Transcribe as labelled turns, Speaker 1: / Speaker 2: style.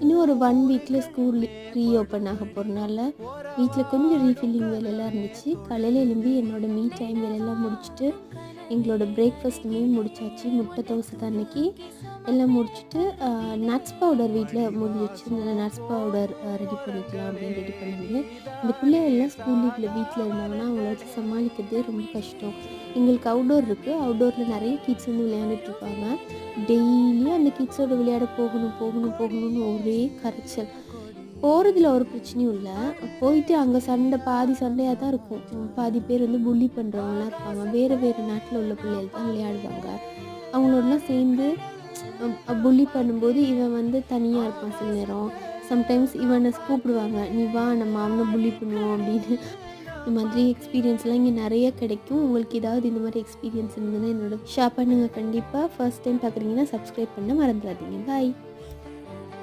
Speaker 1: இன்னும் ஒரு 1 வீக்கில் ஸ்கூல் ரீஓப்பன் ஆக போகிறனால வீட்டில் கொஞ்சம் ரீஃபில்லிங் வேலையெல்லாம் இருந்துச்சு. காலையில் எழும்பி என்னோடய மீ டைம் வேலையெல்லாம் முடிச்சுட்டு எங்களோட பிரேக்ஃபாஸ்ட்டுமே முடிச்சாச்சு. முட்டை தோசை தான் அன்னைக்கு. எல்லாம் முடிச்சுட்டு நட்ஸ் பவுடர் வீட்டில் முடிஞ்சிச்சு. நல்லா நட்ஸ் பவுடர் ரெடி பண்ணிக்கலாம் அப்படின்னு ரெடி பண்ணியிருந்தேன். இந்த பிள்ளைகள்லாம் ஸ்கூல் லீவில் வீட்டில் இருந்தாங்கன்னா அவங்கள வச்சு சமாளிக்கிறதே ரொம்ப கஷ்டம். எங்களுக்கு அவுட்டோர் இருக்குது. அவுட்டோரில் நிறைய கிட்ஸ் வந்து விளையாண்டுட்ருப்பாங்க. டெய்லியும் அந்த கிட்ஸோட விளையாட போகணும்னு ஒரே கரைச்சல். போகிறதுல ஒரு பிரச்சனையும் இல்லை. போயிட்டு அங்கே பாதி சண்டையாக தான் இருக்கும். பாதி பேர் வந்து புள்ளி பண்ணுறவங்களாம் இருப்பாங்க. வேறு நாட்டில் உள்ள பிள்ளைகள் தான் விளையாடுவாங்க. அவங்களோடலாம் சேர்ந்து புள்ளி பண்ணும்போது இவன் வந்து தனியாக இருப்பான் சில நேரம். சம்டைம்ஸ் இவனை கூப்பிடுவாங்க, நீ வா நம்ம அவனை புள்ளி பண்ணுவோம் அப்படின்னு. இந்த மாதிரி எக்ஸ்பீரியன்ஸ்லாம் இங்கே நிறைய கிடைக்கும். உங்களுக்கு ஏதாவது இந்த மாதிரி எக்ஸ்பீரியன்ஸ் இருந்ததுன்னா என்னோட ஷேர் பண்ணுங்கள். கண்டிப்பாக ஃபர்ஸ்ட் டைம் பார்க்குறீங்கன்னா சப்ஸ்கிரைப் பண்ண மறந்துடாதீங்க. பாய்.